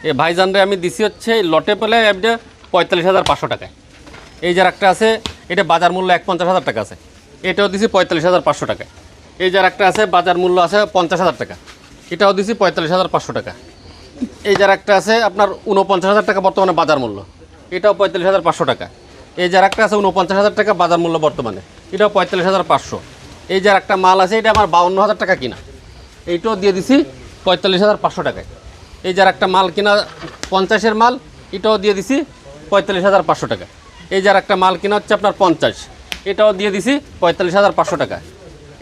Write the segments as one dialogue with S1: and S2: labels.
S1: এই ভাইজানরে আমি দিছি হচ্ছে লটে পেলে এটা ৪৫,৫০০ টাকায়। এই যার একটা আছে এটা বাজার মূল্য ৫০,০০০ টাকা আছে, এটাও দিছি ৪৫,৫০০ টাকায়। এই যার একটা আছে বাজার মূল্য আছে ৫০,০০০ টাকা, এটাও দিছি ৪৫,৫০০ টাকা। এই যার একটা আছে আপনার ৪৯,০০০ টাকা বর্তমানে বাজার মূল্য, এটাও ৪৫,৫০০ টাকা। এই যার একটা আছে ৪৯,০০০ টাকা বাজার মূল্য বর্তমানে, এটাও ৪৫,৫০০। এই যার একটা মাল আছে এটা আমার ৫২,০০০ টাকা কিনা, এইটাও দিয়ে দিছি ৪৫,৫০০ টাকায়। এই যার একটা মাল কিনা ৫০-এর মাল, এটাও দিয়ে দিছি ৪৫,৫০০ টাকা। এই যার একটা মাল কিনা হচ্ছে আপনার ৫০, এটাও দিয়ে দিছি ৪৫,৫০০ টাকা।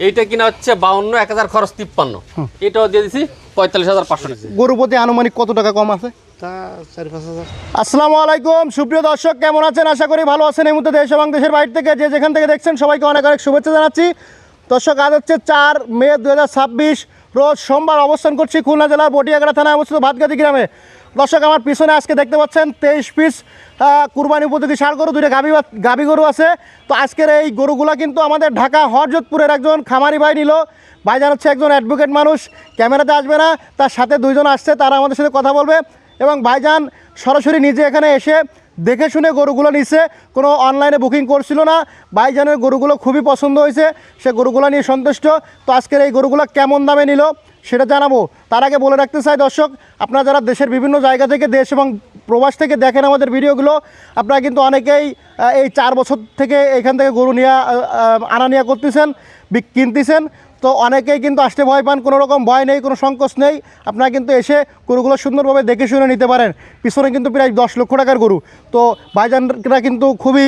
S1: এইটা কিনা হচ্ছে ৫২, ১,০০০ খরচ ৫৩, এটাও দিয়ে দিছি ৪৫,৫০০ টাকা।
S2: গরুর প্রতি আনুমানিক কত টাকা কম আছে?
S3: তা ৪-৫ হাজার।
S2: আসসালামু আলাইকুম সুপ্রিয় দর্শক, কেমন আছেন? আশা করি ভালো আছেন। এই মুহূর্তে দেশ এবং দেশের বাইরে থেকে যে যেখান থেকে দেখছেন সবাইকে অনেক অনেক শুভেচ্ছা জানাচ্ছি। দর্শক, আজ হচ্ছে ৪ মে ২০২৬, রোজ সোমবার। অবস্থান করছি খুলনা জেলার বটিয়াগাড়া থানায় অবস্থিত ভাতগাদি গ্রামে। দর্শক, আমার পিছনে আজকে দেখতে পাচ্ছেন ২৩ পিস কুরবানি উপযোগী ষাঁড় গরু, 2টা গাভী গরু আছে। তো আজকের এই গরুগুলা কিন্তু আমাদের ঢাকা হরজতপুরের একজন খামারি ভাই নিল। ভাইজান হচ্ছে একজন অ্যাডভোকেট মানুষ, ক্যামেরাতে আসবে না, তার সাথে 2 জন আসছে, তারা আমাদের সাথে কথা বলবে। এবং ভাইজান সরাসরি নিজে এখানে এসে দেখে শুনে গরুগুলো নিচ্ছে, কোনো অনলাইনে বুকিং করছিল না। ভাইজানের গরুগুলো খুবই পছন্দ হয়েছে, সে গরুগুলো নিয়ে সন্তুষ্ট। তো আজকের এই গরুগুলো কেমন দামে নিল সেটা জানাবো। তার আগে বলে রাখতে চাই দর্শক, আপনারা যারা দেশের বিভিন্ন জায়গা থেকে, দেশ এবং প্রবাস থেকে দেখেন আমাদের ভিডিওগুলো, আপনারা কিন্তু অনেকেই এই 4 বছর থেকে এখান থেকে গরু নিয়ে আনা নেওয়া করতেছেন, কিনতেছেন। তো অনেকেই কিন্তু আসতে ভয় পান, কোনো রকম ভয় নেই, কোনো সংকোচ নেই। আপনারা কিন্তু এসে গরুগুলো সুন্দরভাবে দেখে শুনে নিতে পারেন। পিছনে কিন্তু প্রায় 10 লক্ষ টাকার গরু। তো ভাইজানরা কিন্তু খুবই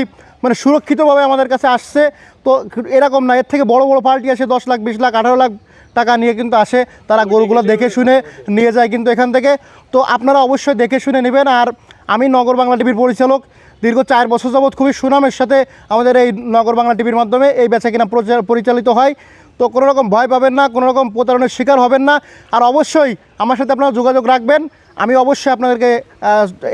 S2: সুরক্ষিতভাবে আমাদের কাছে আসছে। তো এরকম না, এর থেকে বড় বড় পার্টি আসে 10 লাখ, 20 লাখ, 18 লাখ টাকা নিয়ে কিন্তু আসে, তারা গরুগুলো দেখে শুনে নিয়ে যায় কিন্তু এখান থেকে। তো আপনারা অবশ্যই দেখে শুনে নেবেন। আর আমি নগর বাংলা টিভির পরিচালক, দীর্ঘ 4 বছর যাবৎ খুবই সুনামের সাথে আমাদের এই নগর বাংলা টিভির মাধ্যমে এই বেচা কিনা পরিচালিত হয়। তো কোনো রকম ভয় পাবেন না, কোনো রকম প্রতারণার শিকার হবেন না। আর অবশ্যই আমার সাথে আপনারা যোগাযোগ রাখবেন। আমি অবশ্যই আপনাদেরকে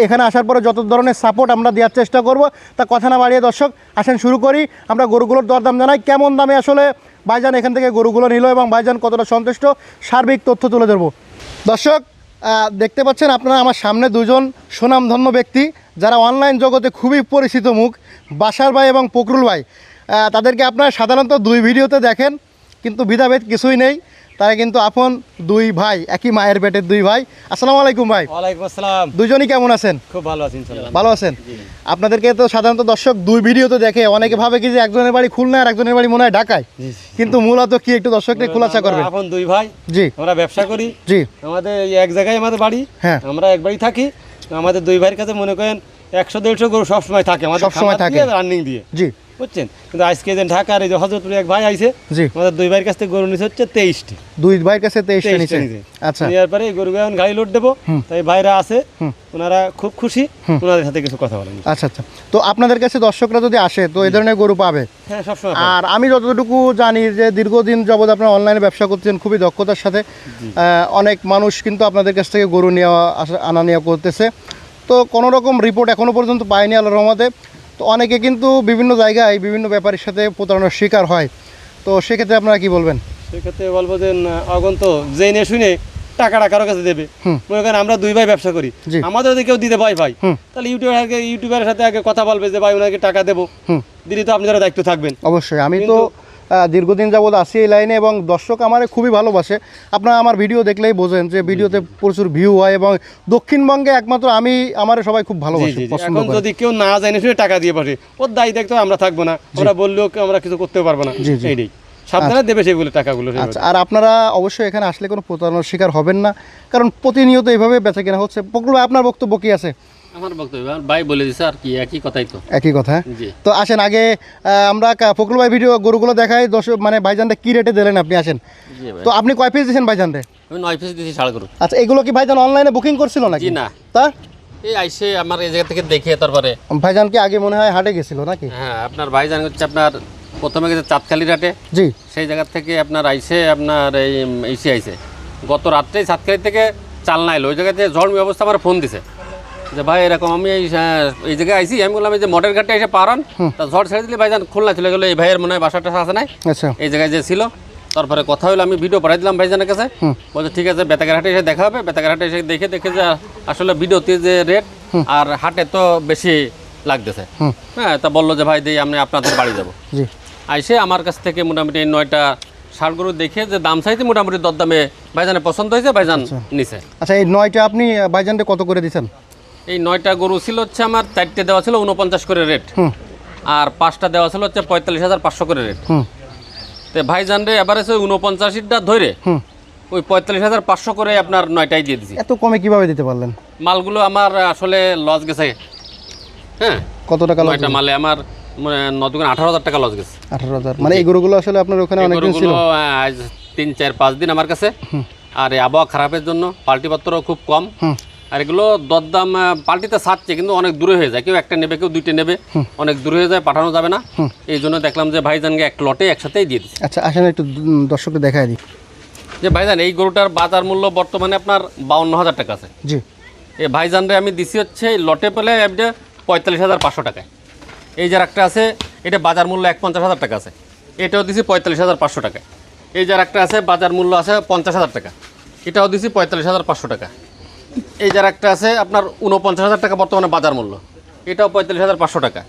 S2: এখানে আসার পরে যত ধরনের সাপোর্ট আমরা দেওয়ার চেষ্টা করব। তা কথা না বাড়িয়ে দর্শক, আসেন শুরু করি। আমরা গরুগুলোর দরদাম জানাই, কেমন দামে আসলে ভাইজান এখান থেকে গরুগুলো নিল এবং ভাইজান কতটা সন্তুষ্ট, সার্বিক তথ্য তুলে ধরবো। দর্শক, দেখতে পাচ্ছেন আপনারা আমার সামনে 2 জন সুনামধন্য ব্যক্তি, যারা অনলাইন জগতে খুবই পরিচিত মুখ, বাশার ভাই এবং ফকরুল ভাই। তাদেরকে আপনারা সাধারণত 2 ভিডিওতে দেখেন, কিন্তু ভেদাভেদ কিছুই নেই। তারা কিন্তু আপন 2 ভাই, একই মায়ের পেটের 2 ভাই। আসসালামু আলাইকুম ভাই।
S3: ওয়ালাইকুম আসসালাম।
S2: দুজনই কেমন আছেন?
S3: খুব ভালো আছি ইনশাআল্লাহ।
S2: ভালো আছেন? আপনাদেরকে তো সাধারণত দর্শক 2 ভিডিওতে দেখে অনেকে ভাবে কি যে একজনের বাড়ি খুলনা আর একজনের বাড়ি মনে হয় ঢাকায়, কিন্তু মূলত কি একটু দর্শকদের খোলাসা করবেন?
S3: আপন 2 ভাই,
S2: জি,
S3: আমরা ব্যবসা করি।
S2: জি,
S3: আমাদের এক জায়গায় আমাদের বাড়ি,
S2: হ্যাঁ,
S3: আমরা এক বাড়ি থাকি। আমাদের 2 ভাইয়ের কাছে মনে করেন 100-150 গরু সবসময় থাকে, আমাদের
S2: সবসময় থাকে,
S3: রানিং দিয়ে,
S2: জি,
S3: বুঝছেন। কিন্তু আজকে যে ঢাকার এই যে হযরতপুরে এক ভাই আইছে,
S2: জি,
S3: আমাদের 2 ভাইয়ের কাছ থেকে গরু নিছে হচ্ছে 23টি।
S2: 2 ভাইয়ের কাছে 23টা নিছে। আচ্ছা,
S3: নেওয়ার পরে গরু এখন গাড়ি লোড দেবো, তাই ভাইরা আছে, ওনারা খুব খুশি, ওনাদের সাথে কিছু কথা বলেন।
S2: আচ্ছা আচ্ছা। তো আপনাদের কাছে দর্শকরা যদি আসে তো এই ধরনের গরু পাবে?
S3: হ্যাঁ, সবসময়।
S2: আর আমি যতটুকু জানি যে দীর্ঘদিন যাবত আপনারা অনলাইনে ব্যবসা করছেন খুবই দক্ষতার সাথে, অনেক মানুষ কিন্তু আপনাদের কাছ থেকে গরু নেওয়া আনা নেওয়া করতেছে। তো কোনো রকম রিপোর্ট এখনও পর্যন্ত পায়নি আল্লাহর রহমতে। তো অনেকে কিন্তু বিভিন্ন জায়গায় বিভিন্ন ব্যাপারীর সাথে প্রতারণার শিকার হয়। তো সেক্ষেত্রে আপনারা কি বলবেন?
S3: সেক্ষেত্রে বলবো যে অগন্ত জেনে শুনে টাকাটা কারো কাছে দেবে। মনে করেন আমরা 2 ভাই ব্যবসা করি, আমাদের যদি কেউ দিতে ভয় ভাই, তাহলে ইউটিউবারের সাথে আগে কথা বলবে যে ভাই ওনাকে টাকা দেবো, দিলে তো আপনি যারা দায়িত্ব থাকবেন।
S2: অবশ্যই, আমি তো দীর্ঘদিন যাবৎ আছি এই লাইনে এবং দর্শক আমার খুবই ভালোবাসে। আপনারা আমার ভিডিও দেখলেই বোঝেন যে ভিডিওতে প্রচুর ভিউ হয় এবং দক্ষিণবঙ্গে একমাত্র আমি, আমার সবাই খুব ভালোবাসে, পছন্দ
S3: করে। এখন যদি কেউ না জানে শুনে টাকা দিয়ে বসে, ওর দায়ী দেখতে আমরা থাকবো না, আমরা বললেও আমরা কিছু করতে পারবো না। এইটাই সাবধানে দেবে সেগুলো টাকাগুলো।
S2: আচ্ছা, আর আপনারা অবশ্যই এখানে আসলে কোনো প্রতারণার শিকার হবেন না, কারণ প্রতিনিয়ত এইভাবে বেচা কেনা হচ্ছে। ফকরুল ভাই, আপনার বক্তব্য কি আছে?
S1: আমার বক্তব্য ভাই বলে দিছে আর কি, একই কথাই তো,
S2: একই কথা।
S1: জি।
S2: তো আসেন আগে আমরা ফকরুল ভাই ভিডিও গরুগুলো দেখাই, ভাইজানটা কি রেটে দিলেন আপনি? আসেন। তো আপনি কয় পিস দিয়েছেন ভাইজানরে?
S1: আমি 9 পিস দিয়েছি ষাঁড় গরু।
S2: আচ্ছা, এগুলো কি ভাইজান অনলাইনে বুকিং করছিল নাকি?
S1: জি না,
S2: তা
S1: এই আইসে আমার এই জায়গা থেকে দেখে তারপরে।
S2: ভাইজান কি আগে মনে হয় হাটে গেছিল নাকি?
S1: হ্যাঁ, আপনার ভাইজান হচ্ছে আপনার প্রথমে গেছে চাঁদখালি রাটে,
S2: জি, সেই
S1: জায়গা থেকে আপনার আইসে আপনার এসে আইসে গত রাত্রেই চাঁদখালি থেকে চালনা এলো। ওই জায়গাতে ঝড়মি অবস্থা আমার ফোন দিছে যে ভাই এরকম আমি এই জায়গায় আইসি। আমি বললাম যে মডেল ঘাটে এসে পারান, তা ঝড় ছেড়ে দিলে ভাইজান খুলনা চলে গেলো। এই ভাইয়ের মনে হয় বাসাটা আছে নাই,
S2: আচ্ছা,
S1: এই জায়গায় যে ছিল। তারপরে কথা হলো, আমি ভিডিও পাঠাই দিলাম ভাইজানের কাছে, বলছে ঠিক আছে বেতাঘাট হাটে এসে দেখা হবে। বেতাঘাট হাটে এসে দেখে যে আসলে ভিডিওতে যে রেট আর হাটে তো বেশি লাগতেছে। হ্যাঁ, তা বললো যে ভাই দিই আমি আপনাদের বাড়ি যাবো।
S2: জি,
S1: আইসে আমার কাছ থেকে মোটামুটি 9টা ষাঁড় গরু দেখে যে দাম চাইছে মোটামুটি দরদামে ভাইজানের পছন্দ হয়েছে, ভাইজান নিছে।
S2: আচ্ছা এই 9টা আপনি ভাইজানকে কত করে দিচ্ছেন?
S1: এই 9টা গরু ছিল হচ্ছে আমার 4টে দেওয়া ছিল 49 করে রেট, আর 5টা দেওয়া ছিল হচ্ছে 45,500 করে রেট। তো ভাইজান রে এভারেজ ওই 49টা ধরে ওই 45,500 করে আপনার 9টাই দিয়ে দিছি।
S2: এত কমে কিভাবে দিতে পারলেন?
S1: মালগুলো আমার আসলে লস গেছে। হ্যাঁ,
S2: কত টাকা লস?
S1: 9টা মালে আমার 18,000 টাকা লস গেছে।
S2: 18,000 মানে এই গরুগুলো আসলে আপনার ওখানে অনেক দিন ছিল?
S1: আজ 3, 4, 5 দিন আমার কাছে। আর এই আবহাওয়া খারাপের জন্য পাল্টিপত্র খুব কম। আর এগুলো দরদাম পাল্টিতে ছাড়ছে কিন্তু অনেক দূরে হয়ে যায়, কেউ একটা নেবে কেউ 2টে নেবে, অনেক দূরে হয়ে যায়, পাঠানো যাবে না। এই জন্য দেখলাম যে ভাইজানকে এক লটে একসাথেই দিয়ে দিচ্ছি।
S2: আচ্ছা আসেন একটু দর্শককে দেখাই দিই
S1: যে ভাইজান এই গরুটার বাজার মূল্য বর্তমানে আপনার 52,000 টাকা আছে।
S2: জি,
S1: এই ভাইজানরে আমি দিছি হচ্ছে এই লটে পেলে এটা 45,500 টাকায়। এই যার একটা আছে এটা বাজার মূল্য 51,000 টাকা আছে, এটাও দিছি 45,500 টাকায়। এই যার একটা আছে বাজার মূল্য আছে 50,000 টাকা, এটাও দিছি 45,500 টাকা। এই যার একটা আছে আপনার 49,000 টাকা বর্তমানে বাজার মূল্য, এটাও 45,500 টাকা।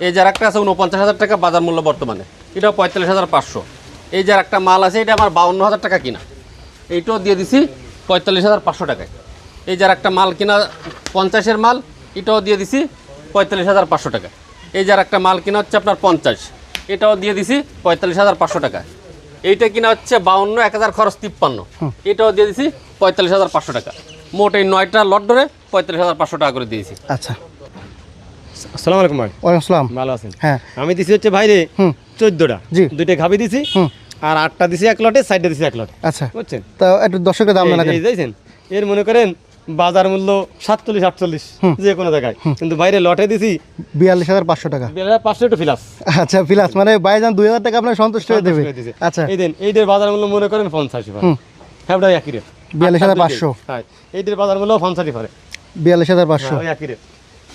S1: এই যার একটা আছে 49,000 টাকা বাজার মূল্য বর্তমানে, এটাও 45,500। এই যার একটা মাল আছে এটা আমার 52,000 টাকা কিনা, এইটাও দিয়ে দিছি 45,500 টাকায়। এই যার একটা মাল কিনা 50-এর মাল, এটাও দিয়ে দিছি 45,500 টাকা। এই যার একটা মাল কিনা হচ্ছে আপনার 50, এটাও দিয়ে দিছি 45,500 টাকা। এইটা কিনা হচ্ছে 52, 1,000 খরচ 53, এটাও দিয়ে দিছি 45,500 টাকা। মোট এই 9টা লট ধরে 45,500 টাকা করে দিয়েছি।
S2: আচ্ছা
S3: আসসালামু আলাইকুম ভাই।
S2: ওয়ালাইকুম আসসালাম।
S3: ভালো আছেন?
S2: হ্যাঁ,
S3: আমি দিছি হচ্ছে ভাইরে 14টা,
S2: জি।
S3: 2টে গাভী দিছি, আর 8টা দিছি এক লটে, 4টে দিছি এক লটে।
S2: আচ্ছা
S3: বুঝছেন?
S2: তো একটু দর্শকের দাম জানা
S3: এই দেখছেন, এর মনে করেন বাজার মূল্য 47-48 যে কোনো জায়গায়, কিন্তু বাইরে লটে দিছি
S2: 42,500 টাকা।
S3: 500 একটু ফিলাস।
S2: আচ্ছা প্লাস মানে ভাইজান 2,000 টাকা আপনার সন্তুষ্ট হয়ে দেবে। আচ্ছা
S3: এই দেন এইটার বাজার মূল্য মনে করেন 50 পারে, হ্যাঁ ওটা একই রেট
S2: 42,500।
S3: হ্যাঁ, এইটার বাজার মূল্য 50 পারে,
S2: 42,500।
S3: ওই একই রেট।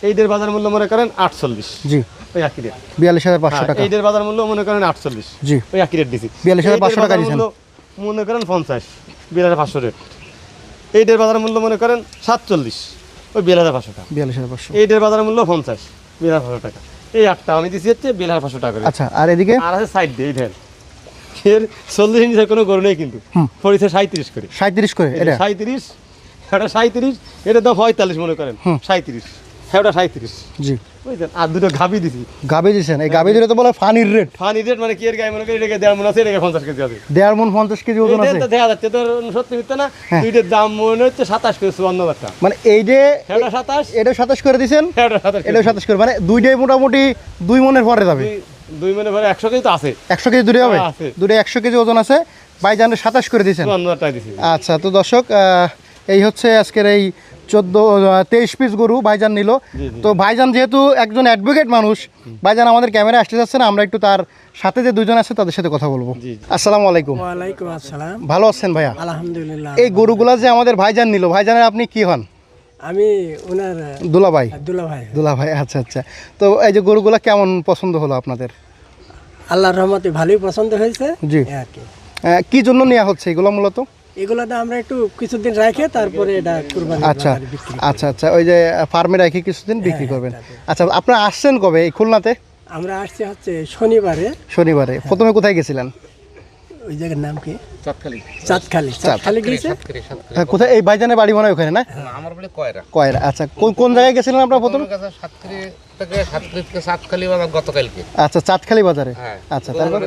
S3: এইটার বাজার মূল্য মনে করেন 48,
S2: জি,
S3: ওই একই রেট।
S2: 42,500 টাকা।
S3: এইটার বাজার মূল্য মনে করেন 48,
S2: জি,
S3: ওই একই রেট দিছি।
S2: 42,500 টাকা দিয়েছেন।
S3: মনে করেন 50, 42,500 রেট। এইটার বাজার মূল্য মনে করেন 47, ওই 42,500 টাকা।
S2: 42,500।
S3: এইটার বাজার মূল্য 50, 42,500 টাকা। এই 8টা আমি দিছি হচ্ছে 42,500 টাকা করে।
S2: আচ্ছা আর এদিকে
S3: আর আছে সাইড দিয়ে এইটার এর 40 ইঞ্চের কোনো গরু নেই কিন্তু, পড়েছে 37 করে।
S2: 37 করে এটা?
S3: 37, এটা 37, এটা দাম 45 মনে করেন, 37, হ্যাঁ ওটা 37,
S2: জি।
S3: বুঝলেন? আর দুটো গাভী দিছি।
S2: গাবি দিয়েছেন, এই গাবি দিলে তো বলে ফানির রেট।
S3: ফানি রেট মানে কি এর গায়ে মনে করি এটাকে 1.5 মণ আছে, এটাকে 50 কেজি আছে।
S2: 1.5 মণ 50 কেজি ওজন আছে।
S3: এটা তো দেখা যাচ্ছে তোর সত্যি মিথ্যা না, দুইটার দাম মনে হচ্ছে 27 করে 54,000 টাকা।
S2: মানে এই যে
S3: এটা 27,
S2: এটা 27 করে দিয়েছেন,
S3: এটা 27,
S2: এটা 27 করে, মানে দুইটাই মোটামুটি 2 মণের পরে যাবে।
S3: 2 মণে ভরে 100 কেজি তো আছে,
S2: 100 কেজি দূরে হবে,
S3: আছে।
S2: দুটো 100 কেজি ওজন আছে। ভাইজান 27 করে দিয়েছেন।
S3: 54,000 টাকা দিছি।
S2: আচ্ছা তো দর্শক এই হচ্ছে আজকের এই 23 পিস গরু ভাইজান নিল। তো ভাইজান যেহেতু একজন অ্যাডভোকেট মানুষ, ভাইজান আমাদের ক্যামেরায় আসতে যাচ্ছে না, আমরা একটু তার সাথে যে দুজন আছে তাদের সাথে কথা বলবো।
S3: জি।
S2: আসসালামু আলাইকুম।
S4: ওয়ালাইকুম আসসালাম।
S2: ভালো আছেন ভাইয়া?
S4: আলহামদুলিল্লাহ।
S2: এই গরুগুলা যে আমাদের ভাইজান নিল, ভাইজানের আপনি কি হন?
S4: আমি ওনার
S2: দুলাভাই।
S4: দুলাভাই।
S2: দুলাভাই, আচ্ছা আচ্ছা। তো এই যে গরুগুলা কেমন পছন্দ হলো আপনাদের?
S4: আল্লাহর রহমতে ভালোই পছন্দ হয়েছে।
S2: জি।
S4: এই আর কি।
S2: কি জন্য নেওয়া হচ্ছে এগুলো মূলত?
S4: এগুলোতে আমরা একটু কিছুদিন রাখে তারপরে এটা কুরবানি
S2: আচ্ছা আচ্ছা আচ্ছা, ওই যে ফার্মে রেখে কিছুদিন বিক্রি করবেন। আচ্ছা আপনারা আসছেন কবে এই খুলনাতে?
S4: আমরা আসছি হচ্ছে শনিবারে।
S2: শনিবারে। প্রথমে কোথায় গেছিলেন?
S4: ওই জায়গার নাম কি?
S1: চাঁদখালি।
S4: চাঁদখালি। চাঁদখালি গিয়েছে।
S2: কোথায়? এই ভাইজানের বাড়ি মনে হয় ওখানে না?
S5: আমার বলে কয়রা
S2: কয়রা। আচ্ছা কোন জায়গায় গেছিলেন আপনারা প্রথমে?
S5: সাতক্ষীরা থেকে সাতখালি বাজার গতকালকে।
S2: আচ্ছা চাঁদখালি বাজারে।
S5: হ্যাঁ।
S2: আচ্ছা তারপরে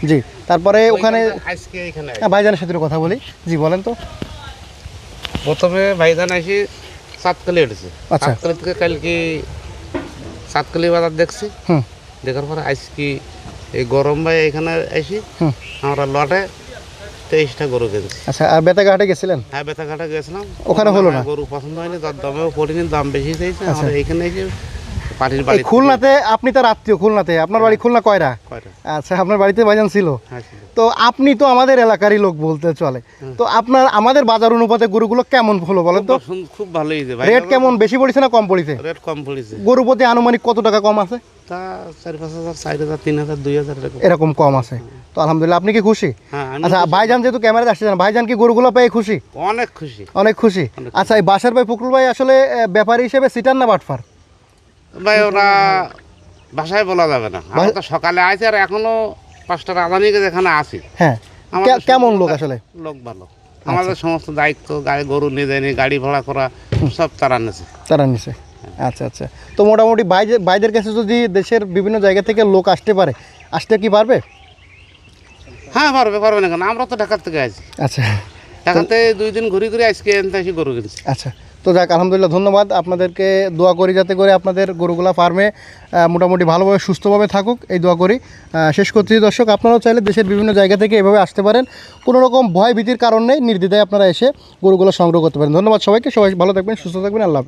S2: জি, তারপরে ওখানে
S5: আজকে এখানে
S2: ভাইজানের সাথে কথা বলি। জি বলেন তো।
S5: প্রথমে ভাইজান আসি সাতখালি উঠেছে,
S2: আচ্ছা।
S5: সাতখালি থেকে কালকে সাতখালি বাজার দেখছি,
S2: হুম
S5: দেখার পরে আজকে এই গরম ভাই এখানে আসি আমরা লটে 23টা গরু কিনছি।
S2: আচ্ছা আর বেতাঘাটে গেছিলেন?
S5: হ্যাঁ বেতাঘাটে গেছিলাম,
S2: ওখানে হলো না?
S5: গরু পছন্দ হয়নি, তার দামেও পড়িনি, দাম বেশি চাইছে। আমরা এখানে এসে পাটির
S2: এই
S5: বাড়ি
S2: খুলনাতে আপনি তার আত্মীয়, খুলনাতে আপনার বাড়ি খুলনা কয়রা?
S5: কয়টা
S2: আচ্ছা, আপনার বাড়িতে ভাইজান ছিল?
S5: হ্যাঁ ছিল।
S2: তো আপনি তো আমাদের এলাকারই লোক বলতে চলে, তো আপনার আমাদের বাজার অনুপাতে গরুগুলো কেমন হলো বলেন তো?
S5: খুব ভালো হয়েছে ভাই।
S2: রেট কেমন, বেশি পড়েছে না কম পড়েছে?
S5: রেট কম পড়েছে।
S2: গরু প্রতি আনুমানিক কত টাকা কম আছে?
S5: তা 4-5 হাজার, 4 হাজার, 3 হাজার, 2 হাজার এরকম।
S2: এরকম কম আছে, তো আলহামদুলিল্লাহ। আপনি কি খুশি?
S5: হ্যাঁ আমি
S2: আচ্ছা, ভাইজান যেহেতু ক্যামেরাতে আসছে, ভাইজান কি গরুগুলো পেয়ে খুশি?
S5: অনেক খুশি।
S2: অনেক খুশি। আচ্ছা, এই বাসার ভাই ফখরুল ভাই আসলে ব্যাপারী হিসেবে সিটার না বাটফার?
S5: ভাই ওরা ভাষায় বলা যাবে না। আমরা তো সকালে আইছি আর এখনো 5টার আদানি যেখানে আছি।
S2: হ্যাঁ,
S5: আমাদের
S2: কেমন লোক আসলে?
S5: লোক ভালো। আমাদের সমস্ত দায়িত্ব, গাড়ি গরু নিয়ে যায়নি, গাড়ি ভাড়া করা সব তারা নিয়েছে।
S2: তারা নিছে। আচ্ছা আচ্ছা, তো মোটামুটি ভাইদের কাছে যদি দেশের বিভিন্ন জায়গা থেকে লোক আসতে পারে, আসতে কি পারবে?
S5: হ্যাঁ পারবে, পারবে না কেন? আমরা তো ঢাকার থেকে আছি।
S2: আচ্ছা
S5: ঢাকাতে 2 দিন ঘুরে ঘুরে আজকে এসে গরু কিনছি।
S2: আচ্ছা, তো যাক আলহামদুলিল্লাহ, ধন্যবাদ আপনাদেরকে। দোয়া করি যাতে করে আপনাদের গরুগুলা ফার্মে মোটামুটি ভালোভাবে সুস্থভাবে থাকুক, এই দোয়া করি। শেষ করছি দর্শক, আপনারাও চাইলে দেশের বিভিন্ন জায়গা থেকে এভাবে আসতে পারেন, কোনো রকম ভয় ভীতির কারণ নেই, নির্দ্বিধায় আপনারা এসে গরুগুলো সংগ্রহ করতে পারেন। ধন্যবাদ সবাইকে, সবাই ভালো থাকবেন, সুস্থ থাকবেন, আল্লাহ হাফেজ।